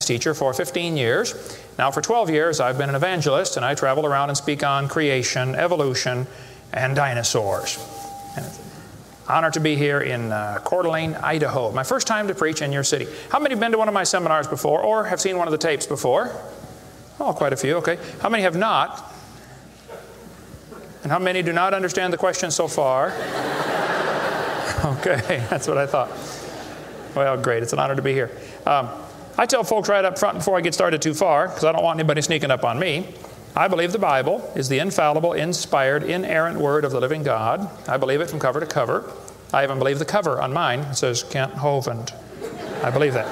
teacher for 15 years. Now for 12 years I've been an evangelist, and I travel around and speak on creation, evolution, and dinosaurs. And it's an honor to be here in Coeur d'Alene, Idaho. My first time to preach in your city. How many have been to one of my seminars before or have seen one of the tapes before? Oh, quite a few, okay. How many have not? And how many do not understand the question so far? Okay, that's what I thought. Well, great, it's an honor to be here. I tell folks right up front before I get started too far, because I don't want anybody sneaking up on me, I believe the Bible is the infallible, inspired, inerrant Word of the living God. I believe it from cover to cover. I even believe the cover on mine. It says Kent Hovind. I believe that.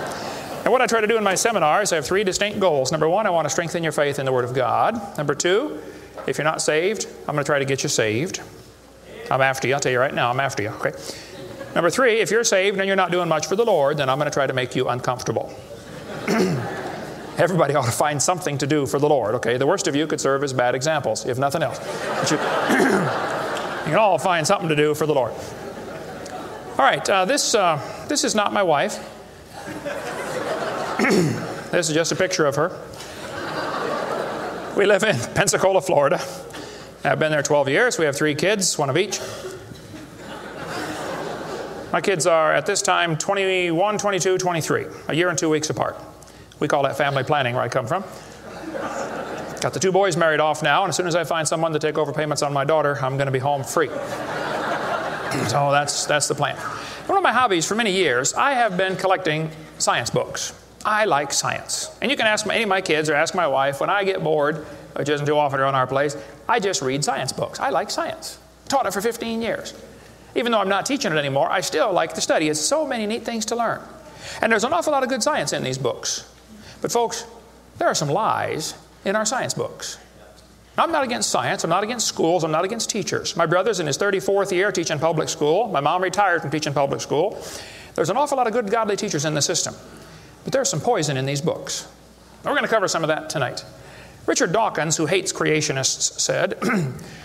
And what I try to do in my seminars, I have 3 distinct goals. Number 1, I want to strengthen your faith in the Word of God. Number 2, if you're not saved, I'm going to try to get you saved. I'm after you. I'll tell you right now, I'm after you. Okay. Number 3, if you're saved and you're not doing much for the Lord, then I'm going to try to make you uncomfortable. Everybody ought to find something to do for the Lord, okay? The worst of you could serve as bad examples, if nothing else. But you can all find something to do for the Lord. All right, this is not my wife. This is just a picture of her. We live in Pensacola, Florida. I've been there 12 years. We have 3 kids, 1 of each. My kids are, at this time, 21, 22, 23, a year and 2 weeks apart. We call that family planning where I come from. Got the 2 boys married off now, and as soon as I find someone to take over payments on my daughter, I'm going to be home free. So that's the plan. One of my hobbies for many years, I have been collecting science books. I like science. And you can ask any of my kids or ask my wife, when I get bored, which isn't too often around our place, I just read science books. I like science. Taught it for 15 years. Even though I'm not teaching it anymore, I still like to study. It's so many neat things to learn. And there's an awful lot of good science in these books. But folks, there are some lies in our science books. Now, I'm not against science. I'm not against schools. I'm not against teachers. My brother's in his 34th year teaching public school. My mom retired from teaching public school. There's an awful lot of good godly teachers in the system. But there's some poison in these books. And we're going to cover some of that tonight. Richard Dawkins, who hates creationists, said,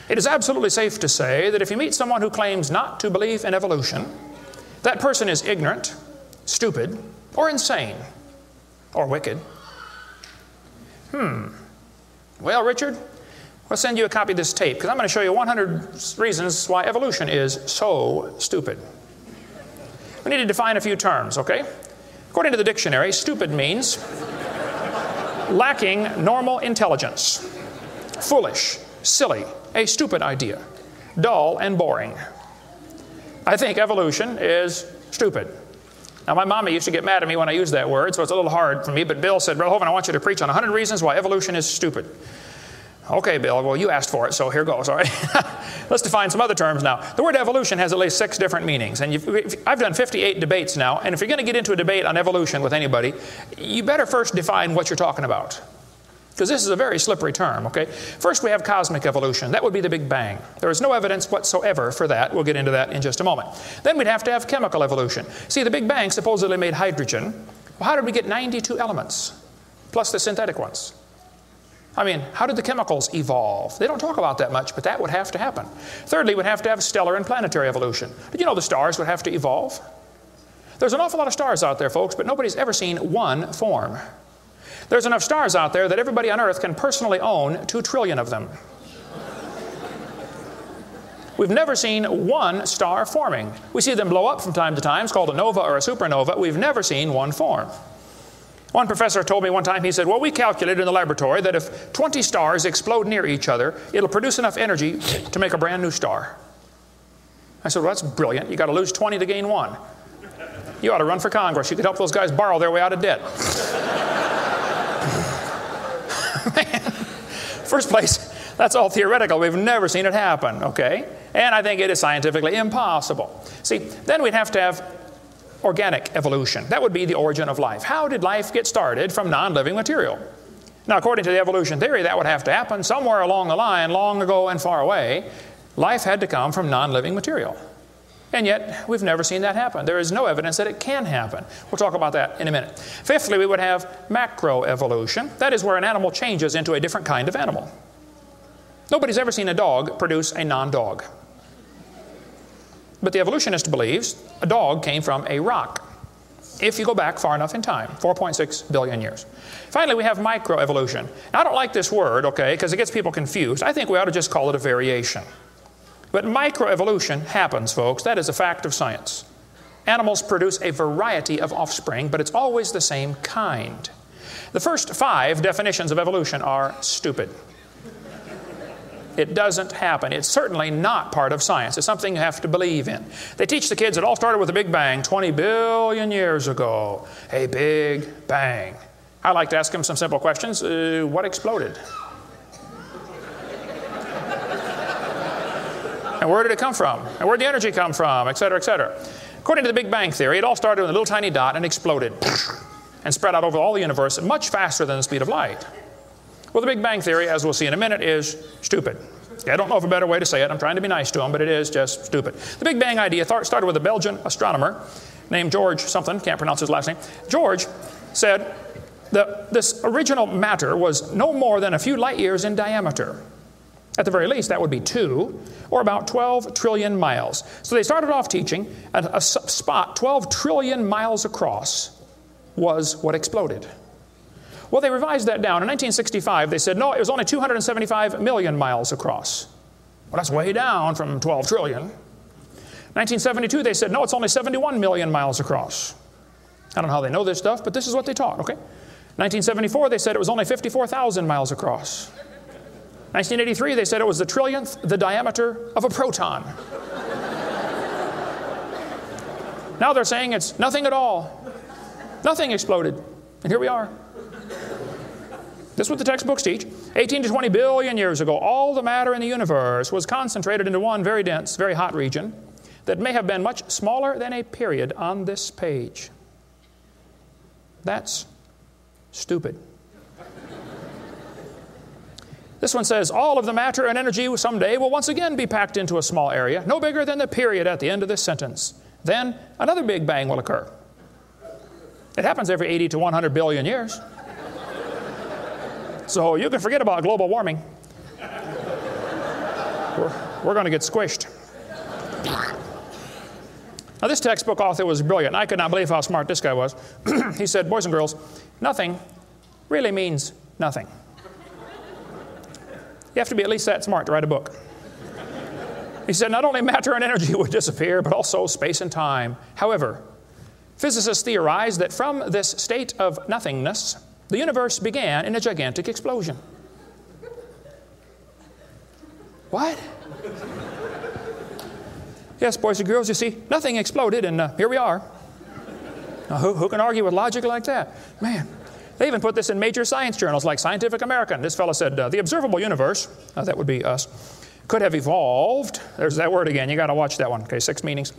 "It is absolutely safe to say that if you meet someone who claims not to believe in evolution, that person is ignorant, stupid, or insane, or wicked." Well, Richard, we'll send you a copy of this tape, because I'm going to show you 100 reasons why evolution is so stupid. We need to define a few terms, okay? According to the dictionary, stupid means lacking normal intelligence, foolish, silly, a stupid idea, dull and boring. I think evolution is stupid. Now, my mama used to get mad at me when I used that word, so it's a little hard for me, but Bill said, "Brother Hovind, I want you to preach on 100 reasons why evolution is stupid." Okay, Bill, well, you asked for it, so here goes, all right? Let's define some other terms now. The word evolution has at least 6 different meanings, and I've done 58 debates now, and if you're going to get into a debate on evolution with anybody, you better first define what you're talking about, because this is a very slippery term, okay? First, we have cosmic evolution. That would be the Big Bang. There is no evidence whatsoever for that. We'll get into that in just a moment. Then we'd have to have chemical evolution. See, the Big Bang supposedly made hydrogen. Well, how did we get 92 elements, plus the synthetic ones? I mean, how did the chemicals evolve? They don't talk about that much, but that would have to happen. Thirdly, we'd have to have stellar and planetary evolution. Did you know the stars would have to evolve? There's an awful lot of stars out there, folks, but nobody's ever seen one form. There's enough stars out there that everybody on Earth can personally own 2 trillion of them. We've never seen one star forming. We see them blow up from time to time. It's called a nova or a supernova. We've never seen one form. One professor told me one time, he said, "Well, we calculated in the laboratory that if 20 stars explode near each other, it'll produce enough energy to make a brand new star." I said, "Well, that's brilliant. You got to lose 20 to gain 1. You ought to run for Congress. You could help those guys borrow their way out of debt." Man, first place, that's all theoretical. We've never seen it happen, okay? And I think it is scientifically impossible. See, then we'd have to have organic evolution. That would be the origin of life. How did life get started from non-living material? Now, according to the evolution theory, that would have to happen somewhere along the line, long ago and far away. Life had to come from non-living material. And yet, we've never seen that happen. There is no evidence that it can happen. We'll talk about that in a minute. Fifthly, we would have macroevolution. That is where an animal changes into a different kind of animal. Nobody's ever seen a dog produce a non-dog. But the evolutionist believes a dog came from a rock. if you go back far enough in time, 4.6 billion years. Finally, we have microevolution. Now, I don't like this word, okay, because it gets people confused. I think we ought to just call it a variation. But microevolution happens, folks. That is a fact of science. Animals produce a variety of offspring, but it's always the same kind. The first 5 definitions of evolution are stupid. It doesn't happen. It's certainly not part of science. It's something you have to believe in. They teach the kids it all started with a Big Bang 20 billion years ago. A Big Bang. I like to ask them some simple questions. What exploded? And where did it come from? And where did the energy come from? Et cetera, et cetera. According to the Big Bang theory, it all started with a little tiny dot and exploded and spread out over all the universe much faster than the speed of light. Well, the Big Bang theory, as we'll see in a minute, is stupid. I don't know of a better way to say it. I'm trying to be nice to them, but it is just stupid. The Big Bang idea started with a Belgian astronomer named George something, can't pronounce his last name. George said that this original matter was no more than a few light years in diameter. At the very least, that would be 2, or about 12 trillion miles. So they started off teaching a spot 12 trillion miles across was what exploded. Well, they revised that down. In 1965, they said, no, it was only 275 million miles across. Well, that's way down from 12 trillion. 1972, they said, no, it's only 71 million miles across. I don't know how they know this stuff, but this is what they taught, okay? 1974, they said it was only 54,000 miles across. 1983, they said it was the trillionth the diameter of a proton. Now they're saying it's nothing at all. Nothing exploded. And here we are. This is what the textbooks teach. 18 to 20 billion years ago, all the matter in the universe was concentrated into one very dense, very hot region that may have been much smaller than a period on this page. That's stupid. This one says, all of the matter and energy someday will once again be packed into a small area, no bigger than the period at the end of this sentence. Then another Big Bang will occur. It happens every 80 to 100 billion years. So you can forget about global warming. We're going to get squished. Now, this textbook author was brilliant. I could not believe how smart this guy was. He said, boys and girls, nothing really means nothing. You have to be at least that smart to write a book. He said, not only matter and energy would disappear, but also space and time. However, physicists theorize that from this state of nothingness, the universe began in a gigantic explosion. What? Yes, boys and girls, you see, nothing exploded, and here we are. Now, who can argue with logic like that? Man, they even put this in major science journals like Scientific American. This fellow said, the observable universe, that would be us, could have evolved, there's that word again, you got to watch that one, okay, 6 meanings,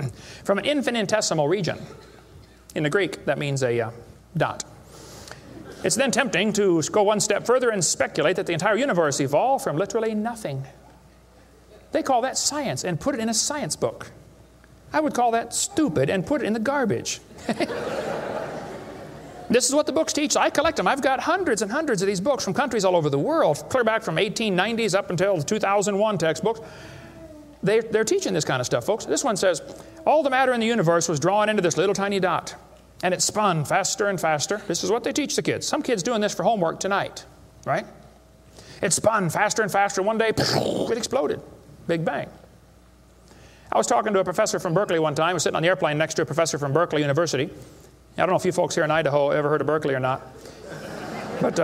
from an infinitesimal region. In the Greek, that means a dot. It's then tempting to go one step further and speculate that the entire universe evolved from literally nothing. They call that science and put it in a science book. I would call that stupid and put it in the garbage. This is what the books teach. I collect them. I've got hundreds and hundreds of these books from countries all over the world, clear back from 1890s up until the 2001 textbooks. They're teaching this kind of stuff, folks. This one says, all the matter in the universe was drawn into this little tiny dot, and it spun faster and faster. This is what they teach the kids. Some kids doing this for homework tonight, right? It spun faster and faster. One day, it exploded. Big Bang. I was talking to a professor from Berkeley one time. I was sitting on the airplane next to a professor from Berkeley University. I don't know if you folks here in Idaho ever heard of Berkeley or not. But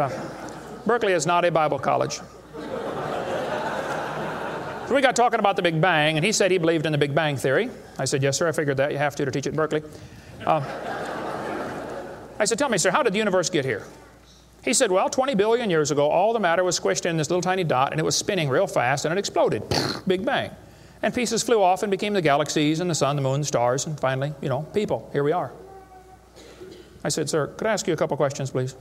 Berkeley is not a Bible college. So we got talking about the Big Bang, and he said he believed in the Big Bang theory. I said, yes, sir, I figured that. You have to teach it in Berkeley. I said, tell me, sir, how did the universe get here? He said, well, 20 billion years ago, all the matter was squished in this little tiny dot, and it was spinning real fast, and it exploded. Big Bang. And pieces flew off and became the galaxies and the sun, the moon, the stars, and finally, people. Here we are. I said, sir, could I ask you a couple questions, please?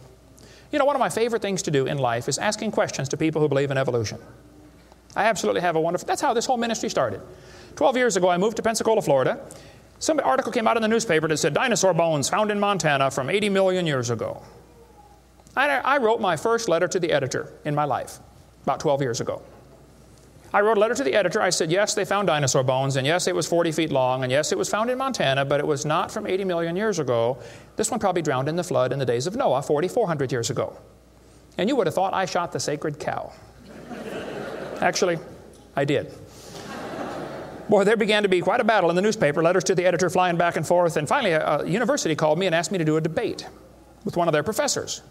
One of my favorite things to do in life is asking questions to people who believe in evolution. I absolutely have a wonderful... That's how this whole ministry started. 12 years ago, I moved to Pensacola, Florida. Some article came out in the newspaper that said, dinosaur bones found in Montana from 80 million years ago. I wrote my first letter to the editor in my life about 12 years ago. I wrote a letter to the editor. I said, yes, they found dinosaur bones, and yes, it was 40 feet long, and yes, it was found in Montana, but it was not from 80 million years ago. This one probably drowned in the flood in the days of Noah, 4,400 years ago. And you would have thought I shot the sacred cow. Actually, I did. Boy, there began to be quite a battle in the newspaper, letters to the editor flying back and forth, and finally a university called me and asked me to do a debate with one of their professors.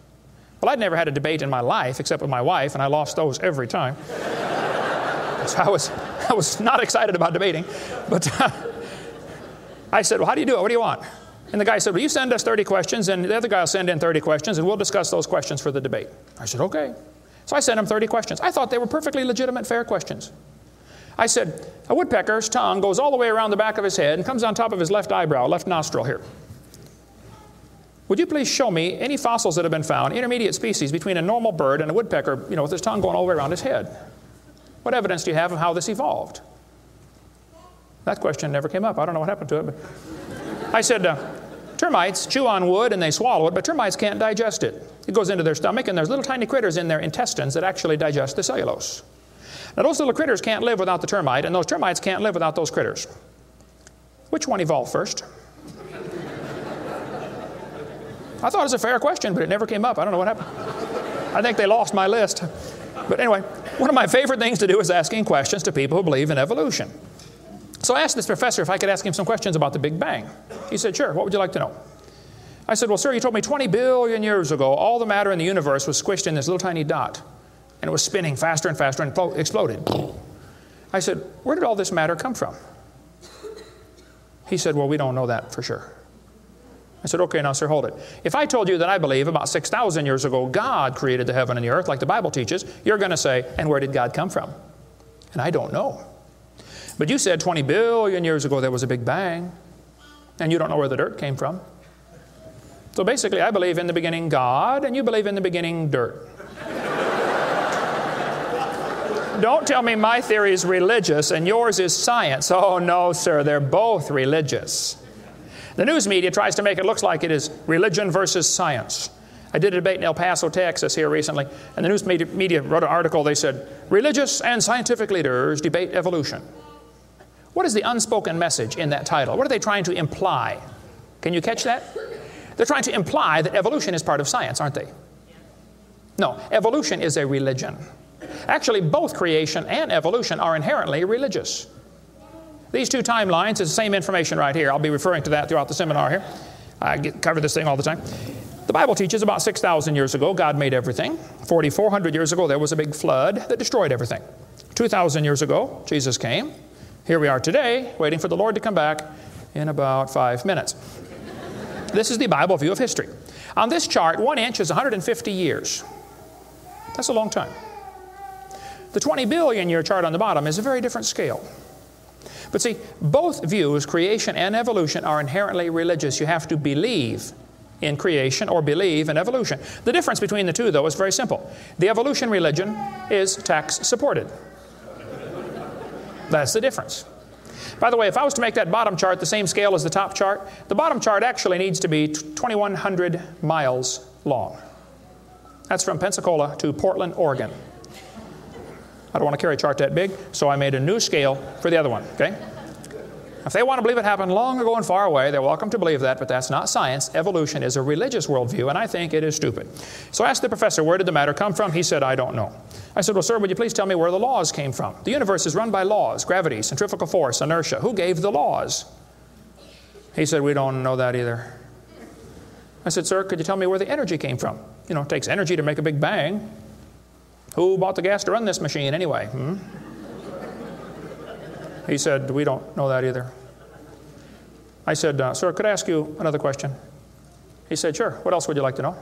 Well, I'd never had a debate in my life except with my wife, and I lost those every time. So I was not excited about debating. But I said, well, how do you do it? What do you want? And the guy said, well, you send us 30 questions, and the other guy will send in 30 questions, and we'll discuss those questions for the debate. I said, okay. So I sent him 30 questions. I thought they were perfectly legitimate, fair questions. I said, a woodpecker's tongue goes all the way around the back of his head and comes on top of his left eyebrow, left nostril here. Would you please show me any fossils that have been found, intermediate species between a normal bird and a woodpecker, with his tongue going all the way around his head? What evidence do you have of how this evolved? That question never came up. I don't know what happened to it. But I said, termites chew on wood and they swallow it, but termites can't digest it. It goes into their stomach, and there's little tiny critters in their intestines that actually digest the cellulose. Now, those little critters can't live without the termite, and those termites can't live without those critters. Which one evolved first? I thought it was a fair question, but it never came up. I don't know what happened. I think they lost my list. But anyway, one of my favorite things to do is asking questions to people who believe in evolution. So I asked this professor if I could ask him some questions about the Big Bang. He said, sure, what would you like to know? I said, well, sir, you told me 20 billion years ago all the matter in the universe was squished in this little tiny dot. And it was spinning faster and faster and exploded. I said, where did all this matter come from? He said, well, we don't know that for sure. I said, okay, now, sir, hold it. If I told you that I believe about 6,000 years ago God created the heaven and the earth like the Bible teaches, you're going to say, and where did God come from? And I don't know. But you said 20 billion years ago there was a Big Bang, and you don't know where the dirt came from. So basically, I believe in the beginning God, and you believe in the beginning dirt. Don't tell me my theory is religious and yours is science. Oh, no, sir, they're both religious. The news media tries to make it look like it is religion versus science. I did a debate in El Paso, Texas here recently, and the news media wrote an article. They said, religious and scientific leaders debate evolution. What is the unspoken message in that title? What are they trying to imply? Can you catch that? They're trying to imply that evolution is part of science, aren't they? No, evolution is a religion. Actually, both creation and evolution are inherently religious. These two timelines is the same information right here. I'll be referring to that throughout the seminar here. I cover this thing all the time. The Bible teaches about 6,000 years ago, God made everything. 4,400 years ago, there was a big flood that destroyed everything. 2,000 years ago, Jesus came. Here we are today, waiting for the Lord to come back in about 5 minutes. This is the Bible view of history. On this chart, 1 inch is 150 years. That's a long time. The 20 billion year chart on the bottom is a very different scale. But see, both views, creation and evolution, are inherently religious. You have to believe in creation or believe in evolution. The difference between the two, though, is very simple. The evolution religion is tax-supported. That's the difference. By the way, if I was to make that bottom chart the same scale as the top chart, the bottom chart actually needs to be 2,100 miles long. That's from Pensacola to Portland, Oregon. I don't want to carry a chart that big, so I made a new scale for the other one, okay? If they want to believe it happened long ago and far away, they're welcome to believe that, but that's not science. Evolution is a religious worldview, and I think it is stupid. So I asked the professor, where did the matter come from? He said, I don't know. I said, well, sir, would you please tell me where the laws came from? The universe is run by laws, gravity, centrifugal force, inertia. Who gave the laws? He said, we don't know that either. I said, sir, could you tell me where the energy came from? You know, it takes energy to make a big bang. Who bought the gas to run this machine anyway? He said, we don't know that either. I said, sir, could I ask you another question? He said, sure. What else would you like to know?